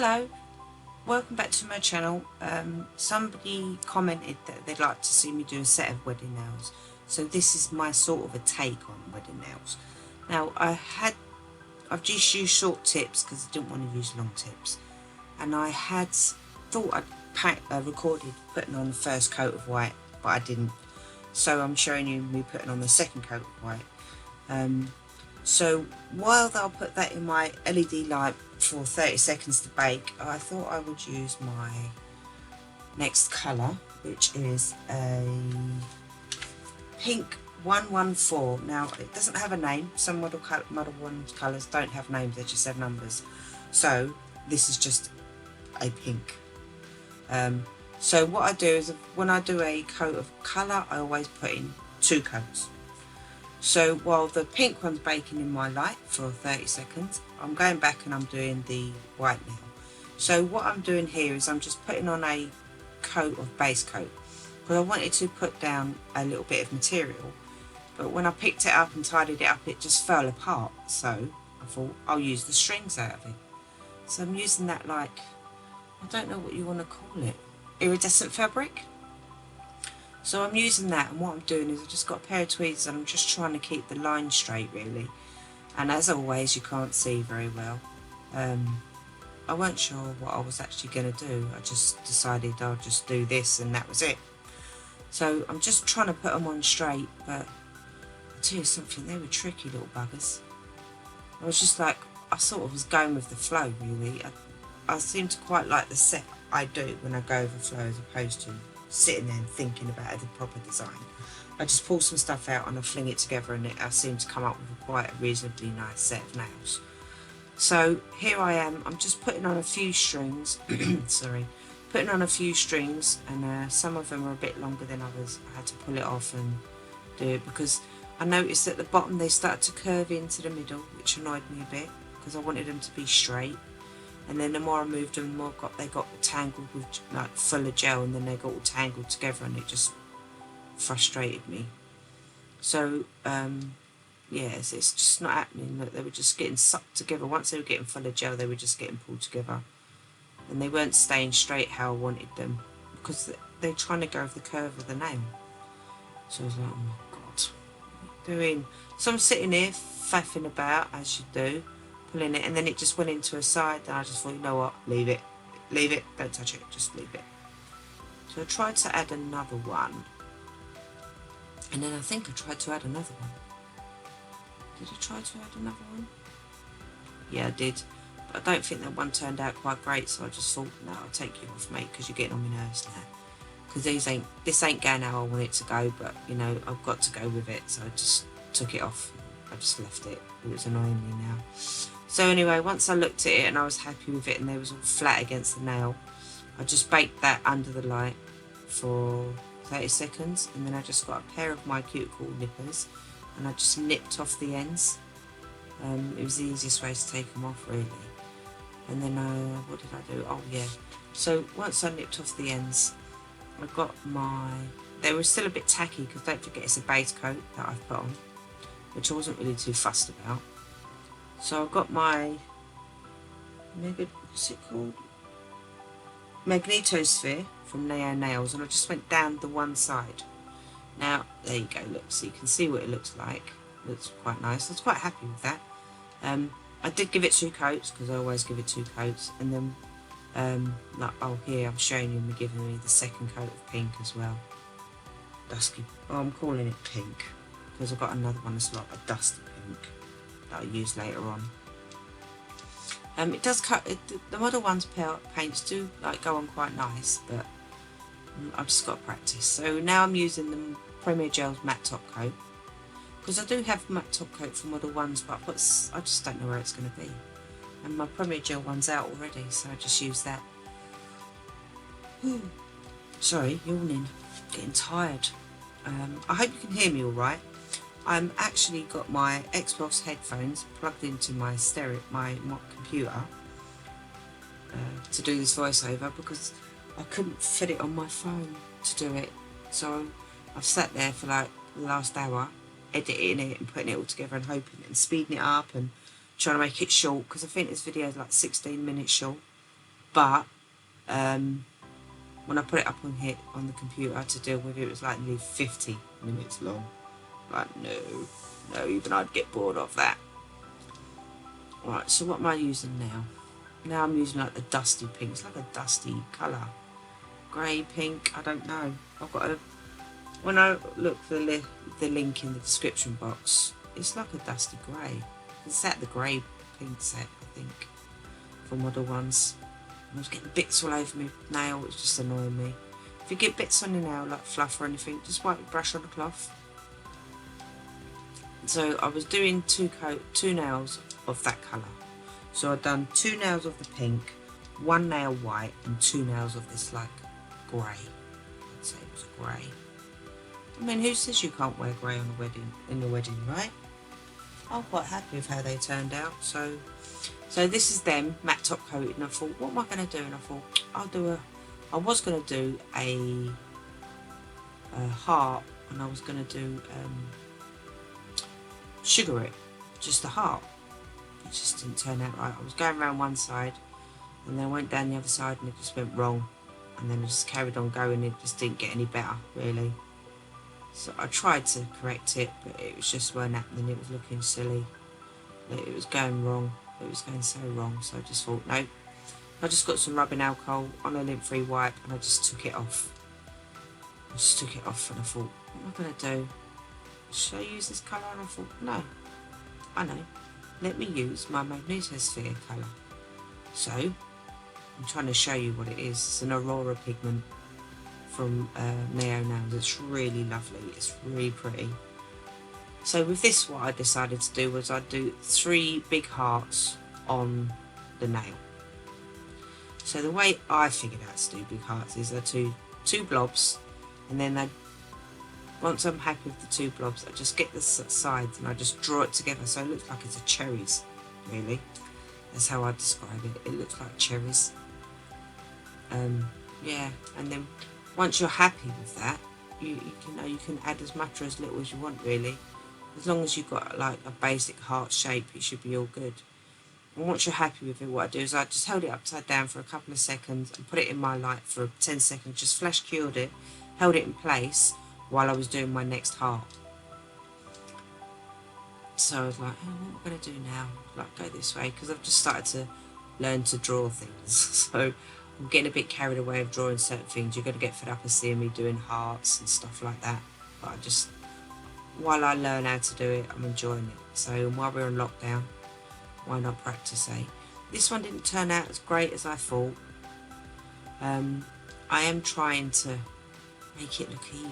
Hello, welcome back to my channel. Somebody commented that they'd like to see me do a set of wedding nails, so this is my sort of a take on wedding nails. Now I've just used short tips because I didn't want to use long tips, and I had thought I'd recorded putting on the first coat of white, but I didn't, so I'm showing you me putting on the second coat of white. So while I'll put that in my LED light for 30 seconds to bake, I thought I would use my next colour, which is a pink 114. Now it doesn't have a name. Some Model 1 colours don't have names, they just have numbers. So this is just a pink. So what I do is when I do a coat of colour, I always put in 2 coats. So while the pink one's baking in my light for 30 seconds, I'm going back and I'm doing the white nail. So what I'm doing here is I'm just putting on a coat of base coat, because I wanted to put down a little bit of material, but when I picked it up and tidied it up, it just fell apart. So I thought I'll use the strings out of it. So I'm using that, like, I don't know what you want to call it, iridescent fabric. So I'm using that, and what I'm doing is I've just got a pair of tweezers and I'm just trying to keep the line straight, really. And as always, you can't see very well. I weren't sure what I was actually going to do. I just decided I'll just do this, and that was it. So I'm just trying to put them on straight, but I'll tell you something, they were tricky little buggers. I was just like, I sort of was going with the flow, really. I seem to quite like the set I do when I go with the flow, as opposed to sitting there and thinking about the proper design. I just pull some stuff out and I fling it together, and I seem to come up with quite a reasonably nice set of nails. So here I am, I'm just putting on a few strings, sorry, putting on a few strings, and some of them are a bit longer than others. I had to pull it off and do it because I noticed at the bottom they started to curve into the middle, which annoyed me a bit because I wanted them to be straight. And then the more I moved them, the more they got tangled with, like, full of gel, and then they got all tangled together, and it just frustrated me. So yes, it's just not happening. Look, they were just getting sucked together. Once they were getting full of gel, they were just getting pulled together, and they weren't staying straight how I wanted them, because they're trying to go with the curve of the nail. So I was like, oh my god, what are you doing? So I'm sitting here faffing about, as you do, pulling it, and then it just went into a side, and I just thought, you know what, leave it, don't touch it, just leave it. So I tried to add another one, and then I think I tried to add another one. Did I try to add another one? Yeah, I did, but I don't think that one turned out quite great, so I just thought, no, I'll take you off, mate, because you're getting on my nerves now. Because this ain't going how I want it to go, but you know, I've got to go with it, so I just took it off. I just left it. It was annoying me now. So anyway, once I looked at it and I was happy with it, and they was all flat against the nail, I just baked that under the light for 30 seconds, and then I just got a pair of my cuticle nippers and I just nipped off the ends. It was the easiest way to take them off, really. And then what did I do? Oh yeah, so once I nipped off the ends, I got they were still a bit tacky, because don't forget it's a base coat that I've put on, which I wasn't really too fussed about. So I've got my what's it called? Magnetosphere from naio-nails, and I just went down the one side. Now there you go, look, so you can see what it looks like. It looks quite nice. I was quite happy with that. I did give it 2 coats, because I always give it 2 coats, and then like, oh, here I'm showing you me giving me the second coat of pink as well. Dusky. Oh, I'm calling it pink because I've got another one that's like a dusty pink that I'll use later on. It does cut. The Model 1's paints do like go on quite nice, but I've just got to practice. So now I'm using the Premier Gel's matte top coat, because I do have matte top coat for Model 1s, but I just don't know where it's going to be. And my Premier Gel one's out already, so I just use that. Sorry, yawning, getting tired. I hope you can hear me all right. I'm actually got my Xbox headphones plugged into my computer to do this voiceover, because I couldn't fit it on my phone to do it. So I've sat there for like the last hour editing it and putting it all together and hoping and speeding it up and trying to make it short, because I think this video is like 16 minutes short. but when I put it up on here on the computer to deal with it, it was like nearly 50 minutes long. Like, no, even I'd get bored of that. Right, so what am I using now? Now I'm using like the dusty pink. It's like a dusty colour. Grey, pink, I don't know. I've got a... When I look for the link in the description box, it's like a dusty grey. It's that the grey pink set, I think, for Model 1s. I was getting bits all over my nail, which just annoying me. If you get bits on your nail, like fluff or anything, just wipe your brush on the cloth. So I was doing two nails of that colour. So I'd done 2 nails of the pink, 1 nail white, and 2 nails of this like grey. I'd say it was a grey. I mean, who says you can't wear grey on a wedding, in a wedding, right? I'm quite happy with how they turned out. So this is them matte top coated, and I thought, what am I going to do? And I thought, I was going to do a heart, and I was going to do sugar it, just a heart. It just didn't turn out right. I was going around one side, and then I went down the other side, and it just went wrong. And then I just carried on going. It just didn't get any better, really. So I tried to correct it, but it was just weren't happening. It was looking silly. It was going wrong. It was going so wrong. So I just thought, no. I just got some rubbing alcohol on a lint-free wipe, and I just took it off. I just took it off, and I thought, what am I going to do? Should I use this colour? And I thought, no. I know. Let me use my magnetosphere colour. So I'm trying to show you what it is. It's an Aurora pigment from naio-nails. It's really lovely. It's really pretty. So with this, what I decided to do was I'd do 3 big hearts on the nail. So the way I figured out to do big hearts is I do 2 blobs, and then once I'm happy with the 2 blobs, I just get the sides and I just draw it together so it looks like it's a cherries, really. That's how I describe it. It looks like cherries. Yeah, and then once you're happy with that, you can add as much or as little as you want, really. As long as you've got like a basic heart shape, it should be all good. And once you're happy with it, what I do is I just held it upside down for a couple of seconds and put it in my light for 10 seconds, just flash cured it, held it in place while I was doing my next heart. So I was like, oh, what am I going to do now? Like, go this way, because I've just started to learn to draw things. So I'm getting a bit carried away of drawing certain things. You're going to get fed up of seeing me doing hearts and stuff like that. But I just, while I learn how to do it, I'm enjoying it. So while we're on lockdown, why not practice, eh? This one didn't turn out as great as I thought. I am trying to make it look even,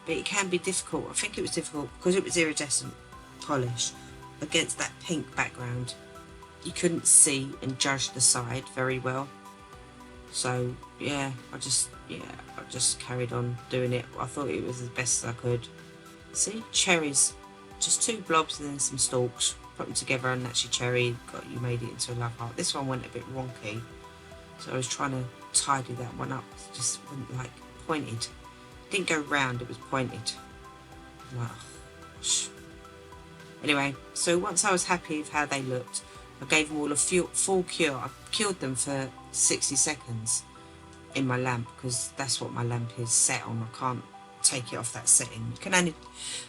but it can be difficult. I think it was difficult because it was iridescent polish against that pink background. You couldn't see and judge the side very well. So yeah, I just carried on doing it. I thought it was as best as I could. See, cherries, just 2 blobs and then some stalks. Put them together and that's your cherry. You made it into a love heart. This one went a bit wonky, so I was trying to tidy that one up. It just went like pointed. It didn't go round, it was pointed. I'm like, oh, gosh. Anyway, so once I was happy with how they looked, I gave them all a full cure. I cured them for 60 seconds in my lamp, because that's what my lamp is set on. I can't take it off that setting. You can only,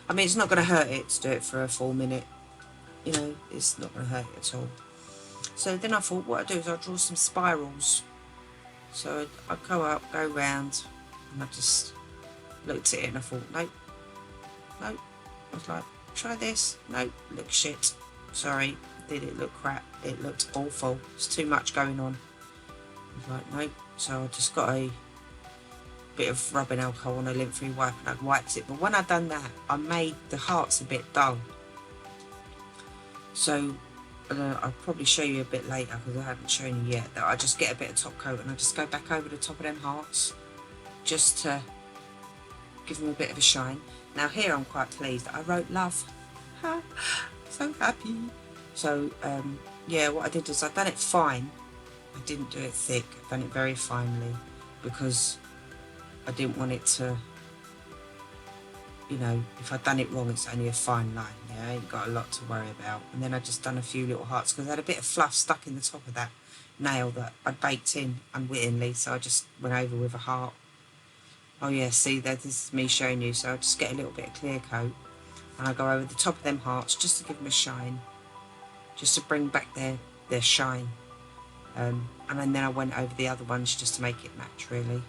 I mean, it's not going to hurt it to do it for a full minute. You know, it's not going to hurt it at all. So then I thought, what I'd do is I'd draw some spirals. So I'd go up, go round, and I just looked at it and I thought, nope. I was like, try this. Nope, looks shit. Sorry, did it look crap? It looked awful. There's too much going on. I was like, nope. So I just got a bit of rubbing alcohol on a lint-free wipe and I wiped it. But when I'd done that, I made the hearts a bit dull. So I'll probably show you a bit later, because I haven't shown you yet, that I just get a bit of top coat and I just go back over the top of them hearts just to give them a bit of a shine. Now here I'm quite pleased. I wrote love. So happy. So yeah, what I did was I'd done it fine. I didn't do it thick. I've done it very finely because I didn't want it to you know, if I'd done it wrong, it's only a fine line. Yeah, I ain't got a lot to worry about. And then I just done a few little hearts because I had a bit of fluff stuck in the top of that nail that I'd baked in unwittingly, so I just went over with a heart. Oh yeah, see, this is me showing you. So I just get a little bit of clear coat and I go over the top of them hearts just to give them a shine, just to bring back their shine. And then I went over the other ones just to make it match, really.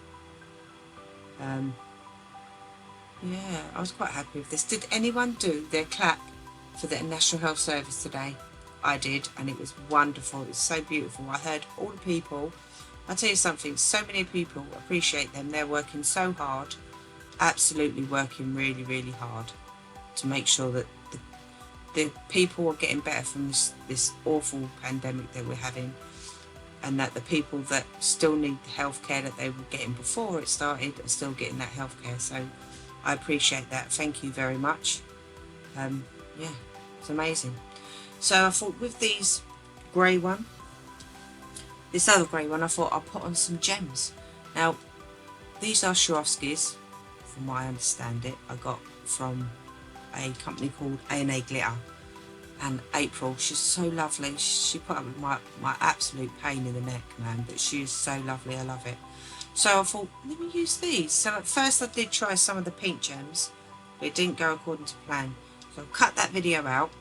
Yeah, I was quite happy with this. Did anyone do their clap for the National Health Service today? I did, and it was wonderful. It was so beautiful. I heard all the people. I'll tell you something, so many people appreciate them. They're working so hard, absolutely working really, really hard to make sure that the people are getting better from this awful pandemic that we're having, and that the people that still need the healthcare that they were getting before it started are still getting that healthcare. So I appreciate that. Thank you very much. Yeah, it's amazing. So I thought with these grey one, this other grey one, I thought I'll put on some gems. Now, these are Swarovskis, from what I understand it. I got from a company called A&A Glitter. And April, she's so lovely. She put up with my absolute pain in the neck, man. But she is so lovely. I love it. So I thought, let me use these. So at first I did try some of the pink gems, but it didn't go according to plan. So I cut that video out,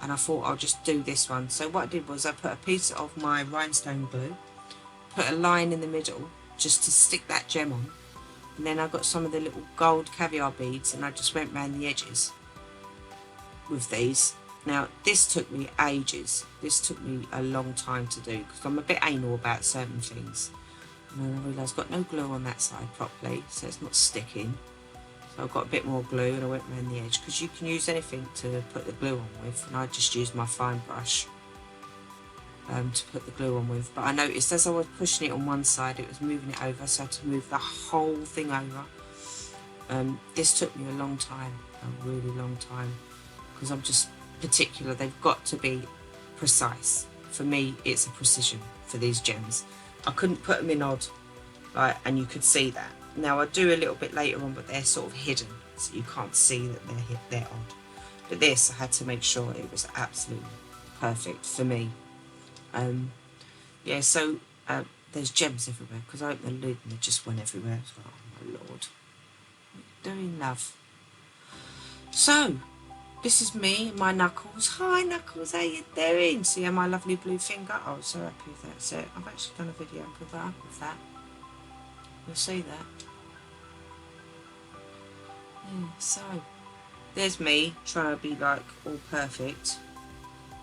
and I thought I'll just do this one. So what I did was I put a piece of my rhinestone glue, put a line in the middle just to stick that gem on, and then I got some of the little gold caviar beads and I just went round the edges with these. Now this took me ages. This took me a long time to do because I'm a bit anal about certain things. And then I realised I've got no glue on that side properly, so it's not sticking. So I've got a bit more glue and I went around the edge, because you can use anything to put the glue on with, and I just used my fine brush to put the glue on with. But I noticed as I was pushing it on one side, it was moving it over, so I had to move the whole thing over. This took me a long time, a really long time, because I'm just particular. They've got to be precise. For me, it's a precision for these gems. I couldn't put them in odd, like, and you could see that. Now I do a little bit later on, but they're sort of hidden, so you can't see that they're odd. But this, I had to make sure it was absolutely perfect for me. Yeah, so there's gems everywhere, because I opened the lid and they just went everywhere. I was like, oh my lord, what are you doing, love? So this is me and my Knuckles. Hi Knuckles, how you doing? See my lovely blue finger? I was so happy with that set. I've actually done a video and put that up with that. You'll see that. Yeah, so there's me trying to be like all perfect,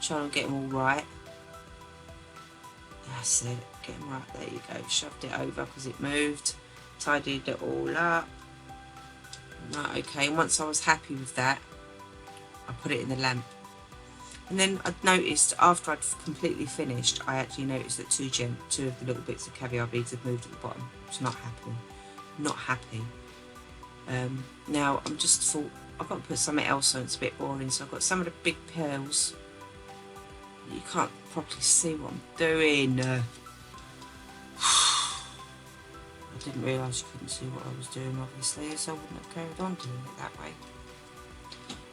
trying to get them all right. That's it, get them right, there you go. Shoved it over because it moved, tidied it all up. Right, okay, and once I was happy with that, I put it in the lamp. And then I noticed after I'd completely finished, I actually noticed that two of the little bits of caviar beads had moved at the bottom. I was not happy. Not happy. Now I'm just thought I've got to put something else on. It's a bit boring. So I've got some of the big pearls. You can't properly see what I'm doing. I didn't realise you couldn't see what I was doing, obviously, so I wouldn't have carried on doing it that way.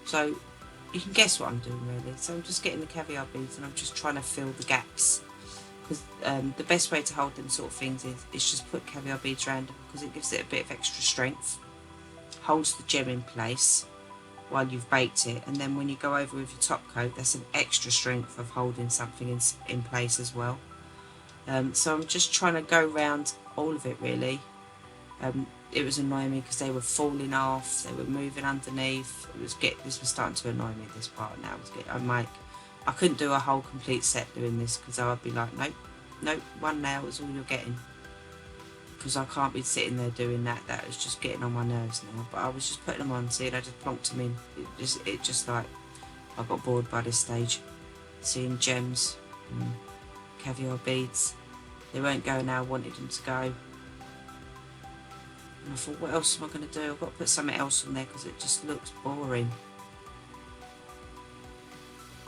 So you can guess what I'm doing, really. So I'm just getting the caviar beads and I'm just trying to fill the gaps, because the best way to hold them sort of things is just put caviar beads around them, because it gives it a bit of extra strength, holds the gem in place while you've baked it, and then when you go over with your top coat, that's an extra strength of holding something in place as well. So I'm just trying to go around all of it, really. It was annoying me because they were falling off, they were moving underneath. This was starting to annoy me, this part now. I couldn't do a whole complete set doing this, because I would be like, nope, one nail is all you're getting. Because I can't be sitting there doing that. That was just getting on my nerves now. But I was just putting them on, seeing I just plonked them in. It just like, I got bored by this stage. Seeing gems and caviar beads. They weren't going how I wanted them to go. And I thought, what else am I going to do? I've got to put something else on there because it just looks boring.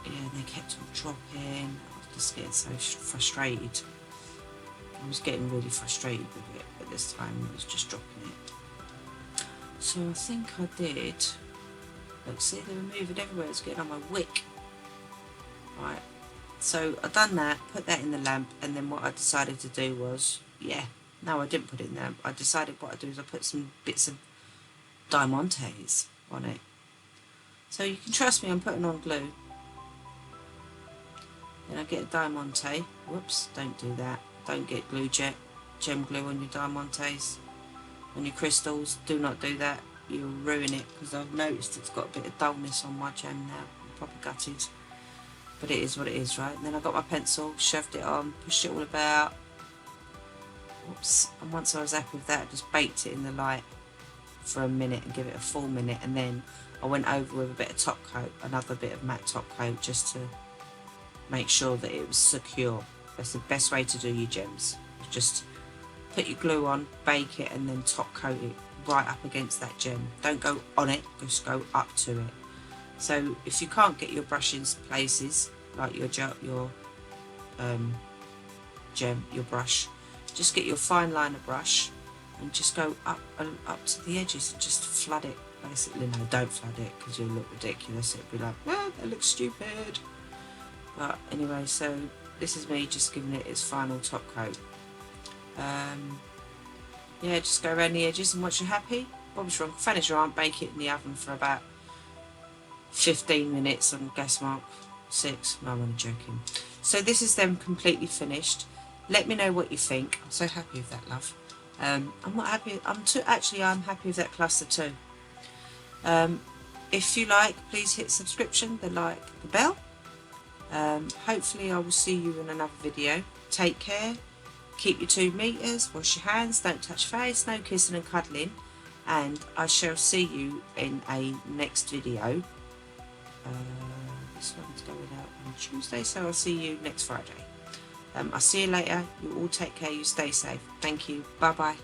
Yeah, they kept on dropping. I was just getting so frustrated. I was getting really frustrated with it at this time. I was just dropping it. So I think I did. Look, see, they were moving everywhere. It's getting on my wick. Right. So I done that, put that in the lamp, and then what I decided to do was, no, I didn't put it in the lamp. I decided what I do is I put some bits of diamantes on it. So you can trust me, I'm putting on glue. Then I get a diamante. Whoops, don't do that. Don't get gem glue on your diamantes, on your crystals. Do not do that. You'll ruin it, because I've noticed it's got a bit of dullness on my gem now. I'm proper gutted. But it is what it is, right? And then I got my pencil, shoved it on, pushed it all about. Whoops. And once I was happy with that, I just baked it in the light for a minute and give it a full minute. And then I went over with a bit of top coat, another bit of matte top coat, just to make sure that it was secure. That's the best way to do your gems. Just put your glue on, bake it, and then top coat it right up against that gem. Don't go on it, just go up to it. So if you can't get your brush in places, like your gem, your brush, just get your fine liner brush and just go up to the edges and just flood it, basically. No, don't flood it, because you'll look ridiculous. It'll be like, well, that looks stupid. But anyway, so this is me just giving it its final top coat. Yeah, just go around the edges, and once you're happy, Bob's wrong, finish your arm, bake it in the oven for about 15 minutes on gas mark 6. No, I'm only joking. So this is them completely finished. Let me know what you think. I'm so happy with that, love. I'm not happy. I'm happy with that cluster too. If you like, please hit subscription, the like, the bell. Hopefully I will see you in another video. Take care. Keep your 2 meters. Wash your hands. Don't touch face. No kissing and cuddling. And I shall see you in a next video. This one's going out on Tuesday, so I'll see you next Friday. I'll see you later. You all take care. You stay safe. Thank you. Bye bye.